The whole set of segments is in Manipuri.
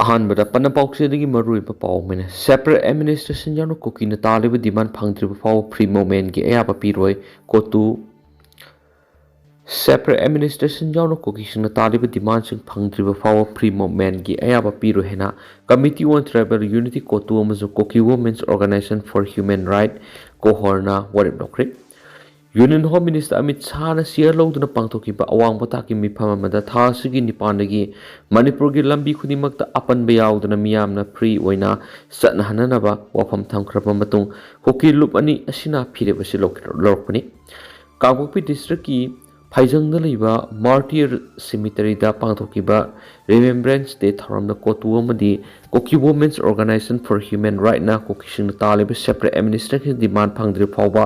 ꯑꯍꯥꯟꯕꯗ ꯄꯟꯅ ꯄꯥꯎꯆꯦꯗꯒꯤ ꯃꯔꯨꯑꯣꯏꯕ ꯄꯥꯎ ꯑꯃꯅ ꯁꯦꯄꯔꯦꯠ ꯑꯦꯗꯃꯤꯅꯤꯁꯇ꯭ꯔꯦꯁꯟ ꯌꯥꯎꯅ ꯀꯨꯀꯤꯅ ꯇꯥꯜꯂꯤꯕ ꯗꯤꯃꯥꯟ ꯐꯪꯗ꯭ꯔꯤꯕ ꯐꯥꯎꯕ ꯐ꯭ꯔꯤ ꯃꯨꯚꯃꯦꯟꯠꯒꯤ ꯑꯌꯥꯕ ꯄꯤꯔꯣꯏ ꯀꯣꯇꯨ ꯁꯦꯄꯔꯦꯠ ꯑꯦꯗꯃꯤꯅꯤꯁꯇ꯭ꯔꯦꯁꯟ ꯌꯥꯎꯅ ꯀꯨꯀꯤꯁꯤꯡꯅ ꯇꯥꯜꯂꯤꯕ ꯗꯤꯃꯥꯟꯁꯤꯡ ꯐꯪꯗ꯭ꯔꯤꯕ ꯐꯥꯎꯕ ꯐ꯭ꯔꯤ ꯃꯨꯚꯃꯦꯟꯠꯒꯤ ꯑꯌꯥꯕ ꯄꯤꯔꯣꯏ ꯍꯥꯏꯅ ꯀꯃꯤꯇꯤ ꯑꯣꯟ ꯇ꯭ꯔꯥꯏꯕꯦꯜ ꯌꯨꯅꯤꯇꯤ ꯀꯣꯇꯨ ꯑꯃꯁꯨꯡ Kuki women's organisation for human right ꯀꯣꯍꯣꯔꯅ ꯋꯥꯔꯦꯞ ꯂꯧꯈ꯭ꯔꯦ꯫ ꯌꯨꯅꯤꯌꯟ ꯍꯣꯝ ꯃꯤꯅꯤꯁꯇꯔ ꯑꯃꯤꯠ ꯁꯥꯍꯅ ꯁꯤꯌꯔ ꯂꯧꯗꯨꯅ ꯄꯥꯡꯊꯣꯛꯈꯤꯕ ꯑꯋꯥꯡꯕ ꯊꯥꯛꯀꯤ ꯃꯤꯐꯝ ꯑꯃꯗ ꯊꯥ ꯑꯁꯤꯒꯤ 9ꯗꯒꯤ ꯃꯅꯤꯄꯨꯔꯒꯤ ꯂꯝꯕꯤ ꯈꯨꯗꯤꯡꯃꯛꯇ ꯑꯄꯟꯕ ꯌꯥꯎꯗꯅ ꯃꯤꯌꯥꯝꯅ ꯐ꯭ꯔꯤ ꯑꯣꯏꯅ ꯆꯠꯅꯍꯟꯅꯕ ꯋꯥꯐꯝ ꯊꯝꯈ꯭ꯔꯕ ꯃꯇꯨꯡ ꯀꯨꯀꯤ ꯂꯨꯞ ꯑꯅꯤ ꯑꯁꯤꯅ ꯐꯤꯔꯦꯞ ꯑꯁꯤ ꯂꯧꯔꯛꯄꯅꯤ꯫ ꯀꯥꯡꯄꯣꯛꯄꯤ ꯗꯤꯁꯇ꯭ꯔꯤꯛꯀꯤ ꯐꯩꯖꯪꯗ ꯂꯩꯕ ꯃꯥꯔꯇꯤꯌꯔ ꯁꯤꯃꯤꯇꯔꯤꯗ ꯄꯥꯡꯊꯣꯛꯈꯤꯕ ꯔꯤꯃꯦꯝꯕ꯭ꯔꯦꯟꯁ ꯗꯦ ꯊꯧꯔꯝꯗ ꯀꯣꯇꯨ ꯑꯃꯗꯤ Kuki women's organisation for human ꯔꯥꯏꯠꯅ ꯀꯨꯀꯤꯁꯤꯡꯅ ꯇꯥꯜꯂꯤꯕ ꯁꯦꯄꯔꯦꯠ ꯑꯦꯗꯃꯤꯅꯤꯁꯇ꯭ꯔꯦꯁꯟ ꯗꯤꯃꯥꯟ ꯐꯪꯗ꯭ꯔꯤꯕ ꯐꯥꯎꯕ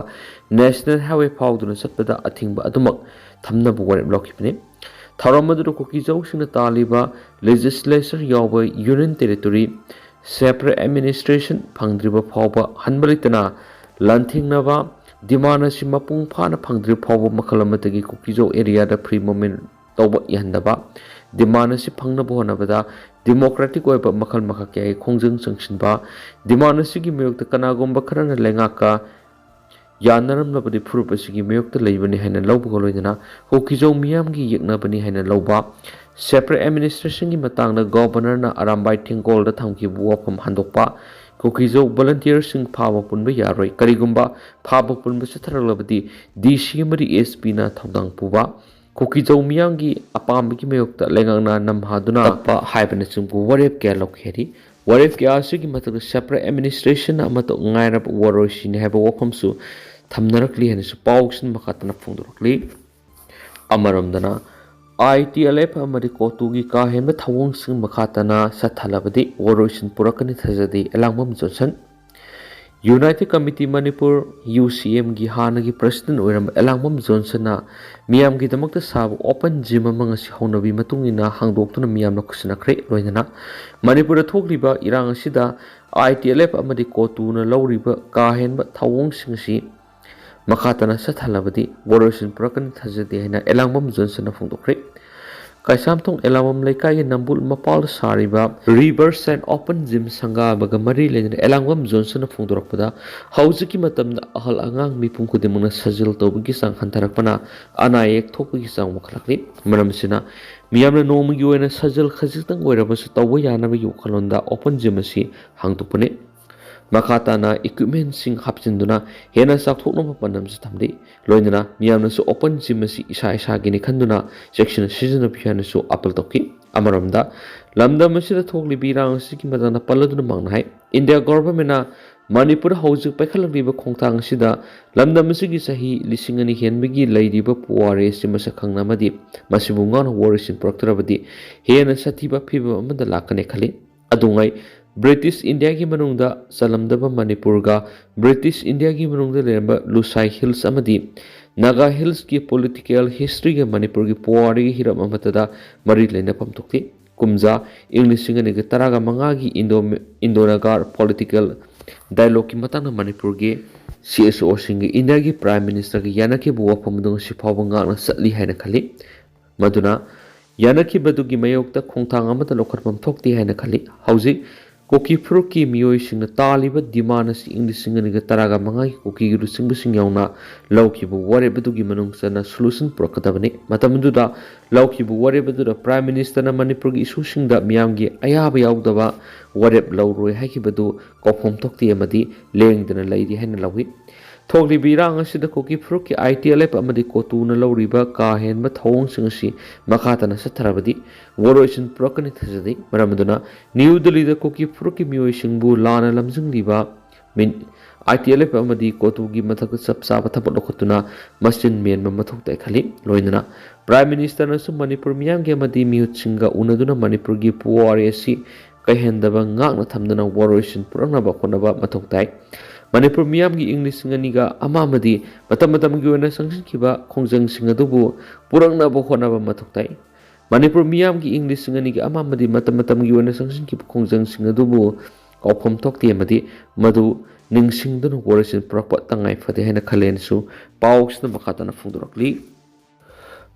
ꯅꯦꯁꯅꯦꯜ ꯍꯥꯏꯋꯦ ꯐꯥꯎꯗꯨꯅ ꯆꯠꯄꯗ ꯑꯊꯤꯡꯕ ꯑꯗꯨꯃꯛ ꯊꯝꯅꯕ ꯋꯥꯔꯦꯞ ꯂꯧꯈꯤꯕꯅꯤ꯫ ꯊꯧꯔꯝ ꯑꯗꯨꯗ ꯀꯨꯀꯤꯖꯧꯁꯤꯡꯅ ꯇꯥꯜꯂꯤꯕ ꯂꯦꯖꯤꯁꯂꯦꯆꯔ ꯌꯥꯎꯕ ꯌꯨꯅꯤꯌꯟ ꯇꯦꯔꯤꯇꯣꯔꯤ ꯁꯦꯄꯔꯦꯠ ꯑꯦꯗꯃꯤꯅꯤꯁꯇ꯭ꯔꯦꯁꯟ ꯐꯪꯗ꯭ꯔꯤꯕ ꯐꯥꯎꯕ ꯍꯟꯕ ꯂꯩꯇꯅ ꯂꯥꯟꯊꯦꯡꯅꯕ ꯗꯤꯃꯥꯟ ꯑꯁꯤ ꯃꯄꯨꯡ ꯐꯥꯅ ꯐꯪꯗ꯭ꯔꯤꯕ ꯐꯥꯎꯕ ꯃꯈꯜ ꯑꯃꯗꯒꯤ ꯀꯨꯀꯤꯖꯧ ꯑꯦꯔꯤꯌꯥꯗ ꯐ꯭ꯔꯤ ꯃꯨꯚꯃꯦꯟꯠ ꯇꯧꯕ ꯌꯥꯍꯟꯗꯕ ꯗꯤꯃꯥꯟ ꯑꯁꯤ ꯐꯪꯅꯕ ꯍꯣꯠꯅꯕꯗ ꯗꯦꯃꯣꯀ꯭ꯔꯦꯇꯤꯛ ꯑꯣꯏꯕ ꯃꯈꯜ ꯃꯈꯥ ꯀꯌꯥꯒꯤ ꯈꯣꯡꯖꯪ ꯆꯪꯁꯤꯟꯕ ꯗꯤꯃꯥꯟ ꯑꯁꯤꯒꯤ ꯃꯥꯌꯣꯛꯇ ꯀꯅꯥꯒꯨꯝꯕ ꯈꯔꯅ ꯂꯩꯉꯥꯛꯀ ꯌꯥꯅꯔꯝꯂꯕꯗꯤ ꯐꯨꯔꯨꯞ ꯑꯁꯤꯒꯤ ꯃꯥꯌꯣꯛꯇ ꯂꯩꯕꯅꯤ ꯍꯥꯏꯅ ꯂꯧꯕꯒ ꯂꯣꯏꯅꯅ ꯀꯨꯀꯤꯖꯧ ꯃꯤꯌꯥꯝꯒꯤ ꯌꯦꯛꯅꯕꯅꯤ ꯍꯥꯏꯅ ꯂꯧꯕ ꯁꯦꯄꯔꯦꯠ ꯑꯦꯗꯃꯤꯅꯤꯁꯇ꯭ꯔꯦꯁꯟꯒꯤ ꯃꯇꯥꯡꯗ ꯒꯚꯔꯅꯔꯅ ꯑꯔꯥꯝꯕꯥꯏ ꯊꯤꯡꯒꯣꯜꯗ ꯊꯝꯈꯤꯕ ꯋꯥꯐꯝ ꯍꯟꯗꯣꯛꯄ ꯀꯨꯀꯤꯖꯧ ꯚꯣꯂꯟꯇꯤꯌꯔꯁꯤꯡ ꯐꯥꯕ ꯄꯨꯟꯕ ꯌꯥꯔꯣꯏ ꯀꯔꯤꯒꯨꯝꯕ ꯐꯥꯕ ꯄꯨꯟꯕ ꯆꯠꯊꯔꯛꯂꯕꯗꯤ ꯗꯤ.ꯁꯤ ꯑꯃꯗꯤ ꯑꯦꯁ.ꯄꯤꯅ ꯊꯧꯗꯥꯡ ꯄꯨꯕ ꯀꯨꯀꯤꯖꯧ ꯃꯤꯌꯥꯝꯒꯤ ꯑꯄꯥꯝꯕꯒꯤ ꯃꯥꯌꯣꯛꯇ ꯂꯩꯉꯥꯛꯅ ꯅꯝꯍꯥꯗꯨꯅ ꯇꯞꯄ ꯍꯥꯏꯕꯅꯆꯤꯡꯕ ꯋꯥꯔꯦꯞ ꯀꯌꯥ ꯂꯧꯈꯤ꯫ ꯋꯥꯔꯦꯞ ꯀꯌꯥ ꯑꯁꯤꯒꯤ ꯃꯊꯛꯇ ꯁꯦꯄꯔꯦꯠ ꯑꯦꯗꯃꯤꯅꯤꯁꯇ꯭ꯔꯦꯁꯟ ꯑꯃꯠꯇ ꯉꯥꯏꯔꯕ ꯋꯥꯔꯣꯏꯁꯤꯅꯤ ꯍꯥꯏꯕ ꯋꯥꯐꯝꯁꯨ ꯊꯝꯅꯔꯛꯂꯤ ꯍꯥꯏꯅꯁꯨ ꯄꯥꯎꯁꯤꯡ ꯃꯈꯥ ꯇꯥꯅ ꯐꯣꯡꯗꯣꯔꯛꯂꯤ꯫ ꯑꯃꯔꯣꯝꯗꯅ ITLF ꯑꯃꯗꯤ ꯀꯣꯇꯨꯒꯤ ꯀꯥ ꯍꯦꯟꯕ ꯊꯧꯑꯣꯡꯁꯤꯡ ꯃꯈꯥ ꯇꯥꯅ ꯆꯠꯊꯍꯜꯂꯕꯗꯤ ꯋꯥꯔꯣꯏꯁꯤꯟ ꯄꯨꯔꯛꯀꯅꯤ ꯊꯥꯖꯗꯦ ꯑꯦꯂꯥꯡꯕꯝ ꯖꯣꯟꯁꯟ꯫ ꯌꯨꯅꯥꯏꯇꯦꯗ ꯀꯃꯤꯇꯤ ꯃꯅꯤꯄꯨꯔ UCMꯒꯤ ꯍꯥꯟꯅꯒꯤ ꯄ꯭ꯔꯁꯤꯗꯦꯟꯠ ꯑꯣꯏꯔꯝꯕ ꯑꯦꯂꯥꯡꯕꯝ ꯖꯣꯟꯁꯟꯅ ꯃꯤꯌꯥꯝꯒꯤꯗꯃꯛꯇ ꯁꯥꯕ ꯑꯣꯄꯟ ꯖꯤꯝ ꯑꯃ ꯉꯁꯤ ꯍꯧꯅꯕꯤ ꯃꯇꯨꯡꯏꯟꯅ ꯍꯥꯡꯗꯣꯛꯇꯨꯅ ꯃꯤꯌꯥꯝꯅ ꯈꯨꯠꯁꯟꯅꯈ꯭ꯔꯦ꯫ ꯂꯣꯏꯅꯅ ꯃꯅꯤꯄꯨꯔꯗ ꯊꯣꯛꯂꯤꯕ ꯏꯔꯥꯡ ꯑꯁꯤꯗ ITLF ꯑꯃꯗꯤ ꯀꯣꯇꯨꯅ ꯂꯧꯔꯤꯕ ꯀꯥ ꯍꯦꯟꯕ ꯊꯧꯑꯣꯡꯁꯤꯡ ꯑꯁꯤ ꯃꯈꯥ ꯇꯥꯅ ꯆꯠꯊꯍꯜꯂꯕꯗꯤ ꯋꯥꯔꯣꯏꯁꯤꯟ ꯄꯨꯔꯛꯀꯅꯤ ꯊꯥꯖꯗꯦ ꯍꯥꯏꯅ ꯑꯦꯂꯥꯡꯕꯝ ꯖꯣꯟꯁꯟꯅ ꯐꯣꯡꯗꯣꯛꯈ꯭ꯔꯦ꯫ ꯀꯩꯁꯥꯝꯊꯣꯡ ꯑꯦꯂꯥꯡꯕꯝ ꯂꯩꯀꯥꯏꯒꯤ ꯅꯝꯕꯨꯜ ꯃꯄꯥꯜꯗ ꯁꯥꯔꯤꯕ ꯔꯤꯚꯔ ꯁꯥꯏꯠ ꯑꯣꯄꯟ ꯖꯤꯝ ꯁꯪꯒꯥꯕꯒ ꯃꯔꯤ ꯂꯩꯅꯅ ꯑꯦꯂꯥꯡꯕꯝ ꯖꯣꯟꯁꯟꯅ ꯐꯣꯡꯗꯣꯔꯛꯄꯗ ꯍꯧꯖꯤꯛꯀꯤ ꯃꯇꯝꯗ ꯑꯍꯜ ꯑꯉꯥꯡ ꯃꯤꯄꯨꯝ ꯈꯨꯗꯤꯡꯃꯛꯅ ꯁꯥꯖꯦꯜ ꯇꯧꯕꯒꯤ ꯆꯥꯡ ꯍꯟꯊꯔꯛꯄꯅ ꯑꯅꯥ ꯑꯌꯦꯛ ꯊꯣꯛꯄꯒꯤ ꯆꯥꯡ ꯋꯥꯡꯈꯠꯂꯛꯂꯤ꯫ ꯃꯔꯝ ꯑꯁꯤꯅ ꯃꯤꯌꯥꯝꯅ ꯅꯣꯡꯃꯒꯤ ꯑꯣꯏꯅ ꯁꯥꯖꯦꯜ ꯈꯖꯤꯛꯇꯪ ꯑꯣꯏꯔꯕꯁꯨ ꯇꯧꯕ ꯌꯥꯅꯕꯒꯤ ꯋꯥꯈꯜꯂꯣꯟꯗ ꯑꯣꯄꯟ ꯖꯤꯝ ꯑꯁꯤ ꯍꯥꯡꯗꯣꯛꯄꯅꯤ꯫ ꯃꯈꯥ ꯇꯥꯅ ꯏꯀ꯭ꯋꯤꯞꯃꯦꯟꯠꯁꯤꯡ ꯍꯥꯞꯆꯤꯟꯗꯨꯅ ꯍꯦꯟꯅ ꯆꯥꯎꯊꯣꯛꯅꯕ ꯄꯥꯟꯗꯝꯁꯨ ꯊꯝꯂꯤ꯫ ꯂꯣꯏꯅꯅ ꯃꯤꯌꯥꯝꯅꯁꯨ ꯑꯣꯄꯟ ꯖꯤꯝ ꯑꯁꯤ ꯏꯁꯥ ꯏꯁꯥꯒꯤꯅꯤ ꯈꯟꯗꯨꯅ ꯆꯦꯛꯁꯤꯟꯅ ꯁꯤꯖꯤꯟꯅꯕꯤꯌꯨ ꯍꯥꯏꯅꯁꯨ ꯑꯥꯄꯤꯜ ꯇꯧꯈꯤ꯫ ꯑꯃꯔꯣꯝꯗ ꯂꯝꯗꯝ ꯑꯁꯤꯗ ꯊꯣꯛꯂꯤꯕ ꯏꯔꯥꯡ ꯑꯁꯤꯒꯤ ꯃꯇꯥꯡꯗ ꯄꯜꯂꯗꯨꯅ ꯃꯍꯥꯛꯅ ꯍꯥꯏ ꯏꯟꯗꯤꯌꯥ ꯒꯚꯔꯟꯃꯦꯟꯠꯅ ꯃꯅꯤꯄꯨꯔꯗ ꯍꯧꯖꯤꯛ ꯄꯥꯏꯈꯠꯂꯛꯂꯤꯕ ꯈꯣꯡꯊꯥꯡ ꯑꯁꯤꯗ ꯂꯝꯗꯝ ꯑꯁꯤꯒꯤ ꯆꯍꯤ 2000 ꯍꯦꯟꯕꯒꯤ ꯂꯩꯔꯤꯕ ꯄꯨꯋꯥꯔꯤ ꯑꯁꯤ ꯃꯁꯛ ꯈꯪꯅ ꯑꯃꯗꯤ ꯃꯁꯤꯕꯨ ꯉꯥꯛꯅ ꯋꯥꯔꯣꯏꯁꯤꯟ ꯄꯨꯔꯛꯇ꯭ꯔꯕꯗꯤ ꯍꯦꯟꯅ ꯁꯥꯊꯤꯕ ꯐꯤꯚꯝ ꯑꯃꯗ ꯂꯥꯛꯀꯅꯤ ꯈꯜꯂꯤ꯫ ꯑꯗꯨꯉꯩ ꯕ꯭ꯔꯤꯇꯤꯁ ꯏꯟꯗꯤꯌꯥꯒꯤ ꯃꯅꯨꯡꯗ ꯆꯜꯂꯝꯗꯕ ꯃꯅꯤꯄꯨꯔꯒ ꯕ꯭ꯔꯤꯇꯤꯁ ꯏꯟꯗꯤꯌꯥꯒꯤ ꯃꯅꯨꯡꯗ ꯂꯩꯔꯝꯕ ꯂꯨꯁꯥꯏ ꯍꯤꯜꯁ ꯑꯃꯗꯤ ꯅꯥꯒꯥ ꯍꯤꯜꯁꯀꯤ ꯄꯣꯂꯤꯇꯤꯀꯦꯜ ꯍꯤꯁꯇ꯭ꯔꯤꯒ ꯃꯅꯤꯄꯨꯔꯒꯤ ꯄꯨꯋꯥꯔꯤꯒꯤ ꯍꯤꯔꯝ ꯑꯃꯠꯇꯗ ꯃꯔꯤ ꯂꯩꯅꯐꯝ ꯊꯣꯛꯇꯦ꯫ ꯀꯨꯝꯖꯥ ꯏꯪ 2015ꯒꯤ ꯏꯟꯗꯣ-ꯅꯥꯒꯥ ꯄꯣꯂꯤꯇꯤꯀꯦꯜ ꯗꯥꯏꯂꯣꯒꯀꯤ ꯃꯇꯥꯡꯗ ꯃꯅꯤꯄꯨꯔꯒꯤ CSOꯁꯤꯡꯒ ꯏꯟꯗꯤꯌꯥꯒꯤ ꯄ꯭ꯔꯥꯏꯝ ꯃꯤꯅꯤꯁꯇꯔꯒ ꯌꯥꯅꯈꯤꯕ ꯋꯥꯐꯝ ꯑꯗꯨ ꯉꯁꯤ ꯐꯥꯎꯕ ꯉꯥꯛꯅ ꯆꯠꯂꯤ ꯍꯥꯏꯅ ꯈꯜꯂꯤ꯫ ꯃꯗꯨꯅ ꯌꯥꯅꯈꯤꯕꯗꯨꯒꯤ ꯃꯥꯌꯣꯛꯇ ꯈꯣꯡꯊꯥꯡ ꯑꯃꯠꯇ ꯂꯧꯈꯠꯐꯝ ꯊꯣꯛꯇꯦ ꯍꯥꯏꯅ ꯈꯜꯂꯤ꯫ ꯍꯧꯖꯤꯛ ꯀꯨꯀꯤ ꯐꯨꯔꯨꯞꯀꯤ ꯃꯤꯑꯣꯏꯁꯤꯡꯅ ꯇꯥꯜꯂꯤꯕ ꯗꯤꯃꯥꯟ ꯑꯁꯤ ꯏꯪ 2015ꯒꯤ ꯀꯨꯀꯤꯒꯤ ꯂꯨꯆꯤꯡꯕꯁꯤꯡ ꯌꯥꯎꯅ ꯂꯧꯈꯤꯕ ꯋꯥꯔꯦꯞ ꯑꯗꯨꯒꯤ ꯃꯅꯨꯡ ꯆꯟꯅ ꯁꯣꯂꯨꯁꯟ ꯄꯨꯔꯛꯀꯗꯕꯅꯤ꯫ ꯃꯇꯝ ꯑꯗꯨꯗ ꯂꯧꯈꯤꯕ ꯋꯥꯔꯦꯞ ꯑꯗꯨꯗ ꯄ꯭ꯔꯥꯏꯝ ꯃꯤꯅꯤꯁꯇꯔꯅ ꯃꯅꯤꯄꯨꯔꯒꯤ ꯏꯁꯨꯁꯤꯡꯗ ꯃꯤꯌꯥꯝꯒꯤ ꯑꯌꯥꯕ ꯌꯥꯎꯗꯕ ꯋꯥꯔꯦꯞ ꯂꯧꯔꯣꯏ ꯍꯥꯏꯈꯤꯕꯗꯨ ꯀꯥꯎꯐꯝ ꯊꯣꯛꯇꯦ ꯑꯃꯗꯤ ꯂꯦꯡꯗꯅ ꯂꯩꯔꯤ ꯍꯥꯏꯅ ꯂꯧꯏ꯫ ꯊꯣꯛꯂꯤꯕ ꯏꯔꯥꯡ ꯑꯁꯤꯗ ꯀꯨꯀꯤ ꯐꯨꯔꯨꯞꯀꯤ ITLF ꯑꯃꯗꯤ ꯀꯣꯇꯨꯅ ꯂꯧꯔꯤꯕ ꯀꯥ ꯍꯦꯟꯕ ꯊꯧꯑꯣꯡꯁꯤꯡ ꯑꯁꯤ ꯃꯈꯥ ꯇꯥꯅ ꯆꯠꯊꯔꯕꯗꯤ ꯋꯥꯔꯣꯏꯁꯤꯟ ꯄꯨꯔꯛꯀꯅꯤ ꯊꯥꯖꯗꯦ꯫ ꯃꯔꯝ ꯑꯗꯨꯅ ꯅ꯭ꯌꯨ ꯗꯤꯜꯂꯤꯗ ꯀꯨꯀꯤ ꯐꯨꯔꯨꯞꯀꯤ ꯃꯤꯑꯣꯏꯁꯤꯡꯕꯨ ꯂꯥꯟꯅ ꯂꯝꯖꯤꯡꯂꯤꯕ ITLF ꯑꯃꯗꯤ ꯀꯣꯇꯨꯒꯤ ꯃꯊꯛꯇ ꯆꯞ ꯆꯥꯕ ꯊꯕꯛ ꯂꯧꯈꯠꯇꯨꯅ ꯃꯆꯤꯟ ꯃꯦꯟꯕ ꯃꯊꯧ ꯇꯥꯏ ꯈꯜꯂꯤ꯫ ꯂꯣꯏꯅꯅ ꯄ꯭ꯔꯥꯏꯝ ꯃꯤꯅꯤꯁꯇꯔꯅꯁꯨ ꯃꯅꯤꯄꯨꯔ ꯃꯤꯌꯥꯝꯒꯤ ꯑꯃꯗꯤ ꯃꯤꯍꯨꯠꯁꯤꯡꯒ ꯎꯅꯗꯨꯅ ꯃꯅꯤꯄꯨꯔꯒꯤ ꯄꯨꯋꯥꯔꯤ ꯑꯁꯤ ꯀꯥꯏꯍꯟꯗꯕ ꯉꯥꯛꯅ ꯊꯝꯗꯨꯅ ꯋꯥꯔꯣꯏꯁꯤꯟ ꯄꯨꯔꯛꯅꯕ ꯍꯣꯠꯅꯕ ꯃꯊꯧ ꯇꯥꯏ꯫ ꯃꯅꯤꯄꯨꯔ ꯃꯤꯌꯥꯝꯒꯤ ꯏꯪ 2001 ꯑꯃꯗꯤ ꯃꯇꯝ ꯃꯇꯝꯒꯤ ꯑꯣꯏꯅ ꯆꯪꯁꯤꯟꯈꯤꯕ ꯈꯣꯡꯖꯪꯁꯤꯡ ꯑꯗꯨꯕꯨ ꯄꯨꯔꯛꯅꯕ ꯍꯣꯠꯅꯕ ꯃꯊꯧ ꯇꯥꯏ꯫ ꯃꯅꯤꯄꯨꯔ ꯃꯤꯌꯥꯝꯒꯤ ꯏꯪ 2002 ꯑꯃꯗꯤ ꯃꯇꯝ ꯃꯇꯝꯒꯤ ꯑꯣꯏꯅ ꯆꯪꯁꯤꯟꯈꯤꯕ ꯈꯣꯡꯖꯪꯁꯤꯡ ꯑꯗꯨꯕꯨ ꯀꯥꯎꯐꯝ ꯊꯣꯛꯇꯦ ꯑꯃꯗꯤ ꯃꯗꯨ ꯅꯤꯡꯁꯤꯡꯗꯨꯅ ꯋꯥꯔꯣꯏꯁꯤꯟ ꯄꯨꯔꯛꯄ ꯇꯉꯥꯏ ꯐꯗꯦ ꯍꯥꯏꯅ ꯈꯜꯂꯦꯅꯁꯨ ꯄꯥꯎꯁꯤꯗ ꯃꯈꯥ ꯇꯥꯅ ꯐꯣꯡꯗꯣꯔꯛꯂꯤ꯫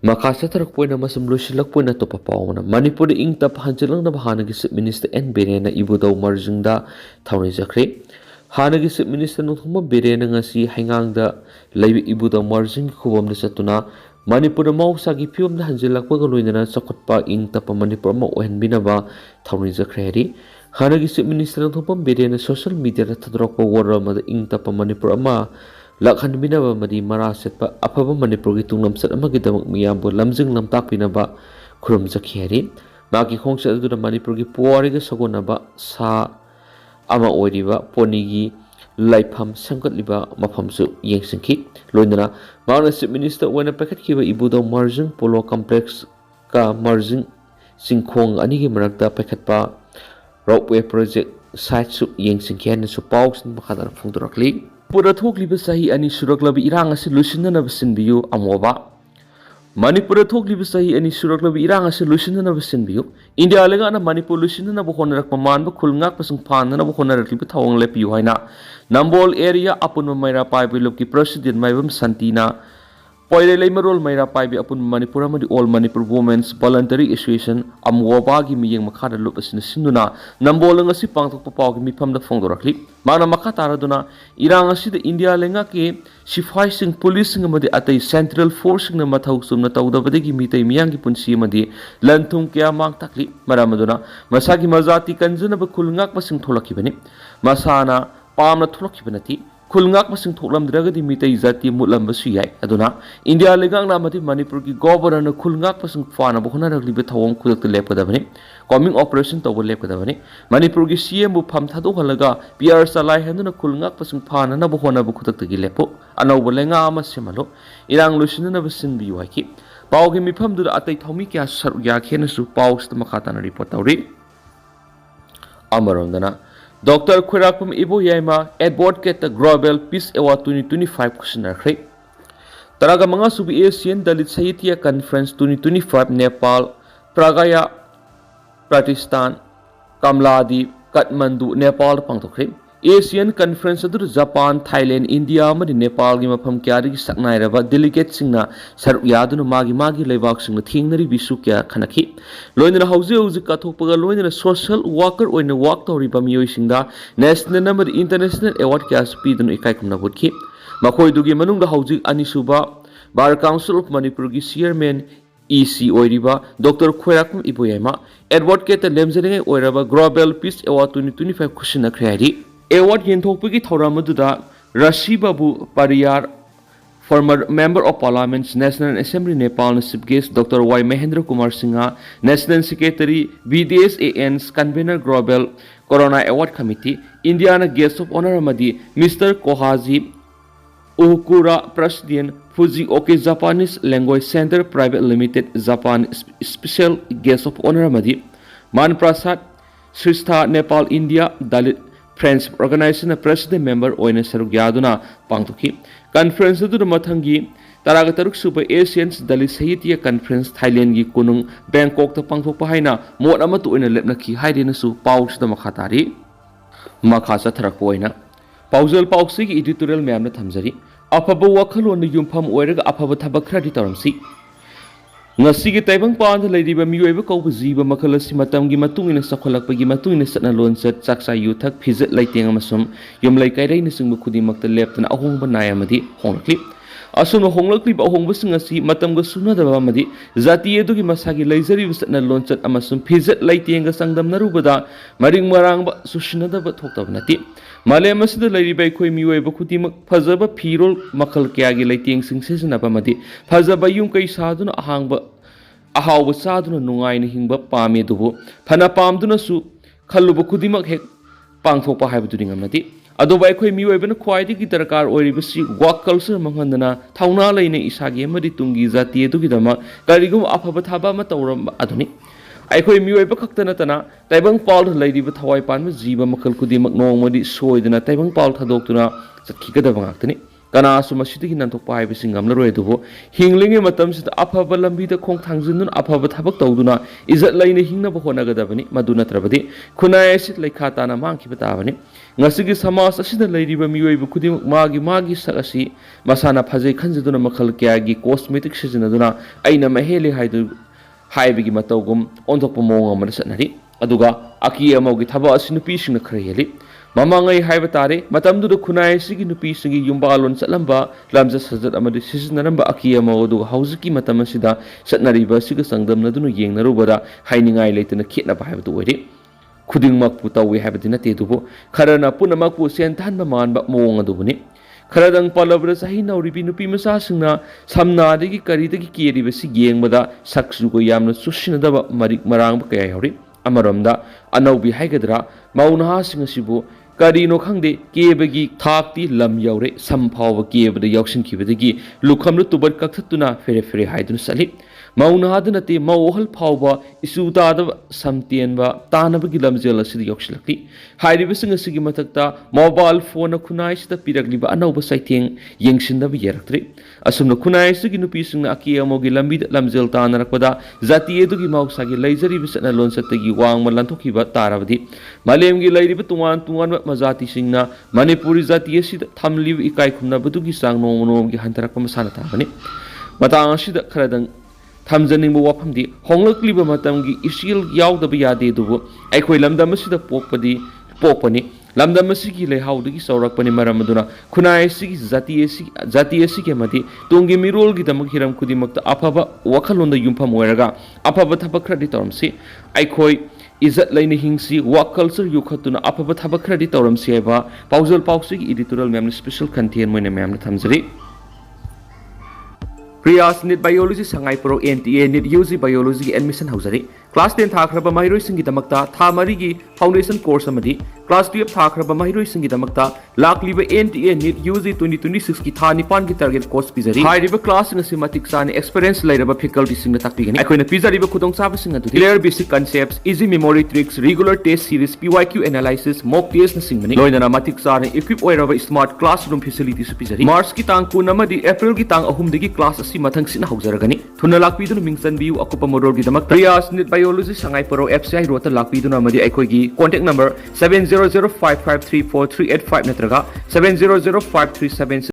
Maka chatharabdi masam loisilakpoina topa pawana Manipur ing tap hanjalangna hanagi Chief Minister N Birena ibudau marjingda thauni jakre hanagi Chief Minister nungthuma Birena ngasi haingangda laibi ibudau marjing khubamna chatuna Manipur mausagi phiumna hanjalakpaga loinana chakotpa ing tap Manipur ma ohenbinaba thauni jakre ri hanagi Chief Minister nungthuma Birena social media da thadrokpa warama ing tap Manipur ma lakhan binaba madi mara setpa afaba Manipur gi tunglam sat amagi damak miyam bo lamjing lamtak binaba khurum jakheri magi khongsa adu Manipur gi puari ga sagonaba sa ama oiriba poni gi laifam sangkat liba mafamsu yengsingki loinana mauna Chief Minister wana paket kiba ibudo marjing polo complex ka marjing singkhong ani gi marakta paket pa roadway project site su yengsingki han su paus makadar phungdurakli Pura thokliba sahi ani suraklabi irang asi lusinana basinbiyu amoba Manipur thokliba sahi ani suraklabi irang asi lusinana basinbiyu India lega na Manipur lusinana bo honarak paman ba khulngak pasung phanana bo honarak liba thawang lepiyu haina Nambol area apun maira paibi lobki president maibam santina Poire Marol Maira Pai upon Manipur All Manipur Women's Voluntary Association Amwabagi Miyang Makada Lupus in Sinduna, Nambolang a sipang to Papag mi pam the Fondorakli, Mana Makataraduna, Iranga the India Lengake, she fighting policing amadi at a central forcing the Matausum Natauda Badegi Mita Miyangi Punsimadi, Lantum Kia Mang Takli, Maramaduna, Masaki Mazati Kanzana Bakulngak Masing Tolakibani, Masana, Palm Tolokibanati. Khulngak masing thoklam dragadi mitai zati mutlam basu yai aduna India legang namati Manipur ki governor na khulngak pasung fana bokhona ragli be thawong khulak te lepkada bani coming operation to lepkada bani Manipur ki CM bu pham thado halaga PR salai handuna khulngak pasung fana na bokhona bu khutak te gi lepo anau bolenga ama semalo irang lusin na basin bi wai ki paw gi mipham du atai thomi kya sar ya khen su paw st makata na report tawri amarondana Dr. Kurakpam Ibu Yaima Advocate the Global Peace Award 2025 Kushner Krik. Taraga mga subi Asian Dalit Sahitya Conference 2025 Nepal, Pragaya, Pakistan, Kamladi, Kathmandu, Nepal Pangtokrik. Asian Conference adu Japan, Thailand, India amadi Nepal gi mafam kyari gi saknairaba delegate singna saruk yaduna magi leibak singna thingnari bisu kya khanaki loinana hauzi ka thokpaga loinana social worker oina work toriba miyoi singda national number international award kya speedun ikai kumna budki makoi dugi manungda hauzi anisuba bar council of Manipur gi chairman EC oiriba Dr. Khoirakum Iboyama advocate lemjeringai oiraba Global Peace Award 2025 kushina khriari Award Yenthokpagi Thauramadu Rashi Babu Pariyar, former Member of Parliament's National Assembly Nepal Chief Guest Dr. Y. Mahendra Kumar Singha, National Secretary BDSAN's Convener Global Corona Award Committee, Indiana Guest of Honor Amadi, Mr. Kohaji Uhukura President Fuji Oke Japanese Language Center Private Limited Japan Special Guest of Honor Amadi, Man Prasad Sristha Nepal India Dalit Friends Organization President Member Oina Saruk Yaduna Pangtuki Conference to the Matangi Taragataruk Super Asians Dalit Sahitya Conference Thailand Gi Kunung Bangkok the Pangtok Pahaina Mot Amatu in a Lepnaki Haidinasu Paus the Makatari Makasa Tarakoina Pausal Pausi editorial Mamna Tamzari Apaba Wakalo on the Yumpam Oerga Apaba Tabakra Taramsi Ngasigi taibang paan the lady by Mueva Koziba Makalasi Matam Gimatung in a Sokolak Gimatung in a Sanalon set Saksa Yutak Pizet Lighting Amasum Yum like I Nising Mukudi Makta left and Ahong Banayamadi Honklip Asuno Honglip Ahong Wasingasi Matam Gasuna the Vamadi Zati Eduki Masagi Lazari was at Nalon set Amasum Pizet Lighting a Sangdam Narubada Maring Marang Sushinada but talked of Nati Malemas the lady by Koi Mueva Kutima Pazaba Pirol Makal Kiagi Lighting Sing Season Abamadi Pazaba Yunkai Saduna Ahangba Ahawa Saduna Nungai Hingba Pami Dubu Panapamduna Su Kaluba Kudimak Hek Pangtopa Habiduring Amati Adoba Koi Mueva Quite Gitarkar or Ibisi Wak Culture Mahandana Tauna Lane Isagi Amadi Tungi Zati Dugidama Garigum Apabataba Mataura Adoni Aikoi Mueva Kaktanatana, Taibang Paul Lady with Hawaii Pan with Ziba Makal Kudimak no Modi Soy than a Taibang Paul Hadokuna, Sakika the Vangakani, Kanasu masidi nantok pa haibising ngamlaroi adubu hinglingi matamsida afaba lambida khong thangjinduna afaba thabak tawduna izat laina hingnaba honagadabani madu natrabadi khunai asit laikha tana mangkhiba tabani ngasigi samas asida lairiba miyoibu khudimuk magi sakasi masana phajai khanjiduna makhal kyagi cosmetic sizinaduna aina maheli haidu haibigi matawgum onthokpa mawng amana satnari aduga aki amawgi thaba asi nupi singna khara heli mamangai haiba tare matamdu khunai sigi nupi singi yumbalon chatlamba lamja sajat amadi sizinaramba aki amawdu hauziki matam asida satnariba siga sangdamnadunu yengnarubada hainingai leitana khetnaba haibadu oire khudingmakpu tawi haibadi nate dubu kharana punamakpu senthanba manba mawng adubuni Karadang palabra sahi nauribi nupi masa singna samnadagi karidagi kiyeriba si yengbada saksugo yamna susinadaba marik marang kaya yauri amaramda anaubi haigadra maunaha singasibu karino khangde kebagi thakti lam yaure samphawa kebada yauksin kibadagi lukhamlu tubar kakthatuna fere haidun sali maunahad nate mauhal phawba isutada samtienba tanabagi lamjel asidi yauksilakti hairiba singasigi matakta mobile phone khunai sida piragliba anauba saitheng yengsindabi yaraktre asumna khunai sigi nupi singna aki amogi lambi lamjel tanarakpada jati edugi mausagi leijari bisana lonsatagi wangma lanthokiba tarabadi malemgi leiriba tungan majati singna manipuri jati asida thamliba ikai khumna badugi sang nomgi hantarakpa masana tabani matang asida kharadang Thamjaning wafamdi honglakliba matamgi isil yaudaba yade dubu aikhoi lamdam asida pokpani lamdam asigi lehaudagi saurakpani maramaduna khunai asigi jati asigi amadi tungi mirolgi damak hiram kudimakta afaba wakhalonda yumpham oiraga afaba thabak khradi tawramsi aikhoi izat laina hingsi work culture yukhatuna afaba thabak khradi tawramsi eba paujal pausigi editorial memni special content moina memna thamjari Priyas NEET Biology sangai pro NTA NEET UG Biology admission hauzari class 10 thakraba mahiroi singi damakta tha marigi foundation course amadi class 12 thakraba mahiroi singi damakta lakliba NTA NEET UG 2026 ki tha nipan ki target course pizari hairiba class ngasi matik sani experience lairaba faculty singna takpigani akoina pizariba khudong chaba singa du clear basic concepts easy memory tricks regular test series PYQ analysis mock test na singmani loinana matik sani equip oiraba smart classroom facility su pizari March ki tang 2 amadi April ki tang 3 dagi class asi mathang sina hauzaragani thuna lakpidunu mingsan biu akupa modor gi damak Priyas NEET Biology sangai pro FCI rota lakpiduna amadi aikoigi contact number 7005534385 natraga 700537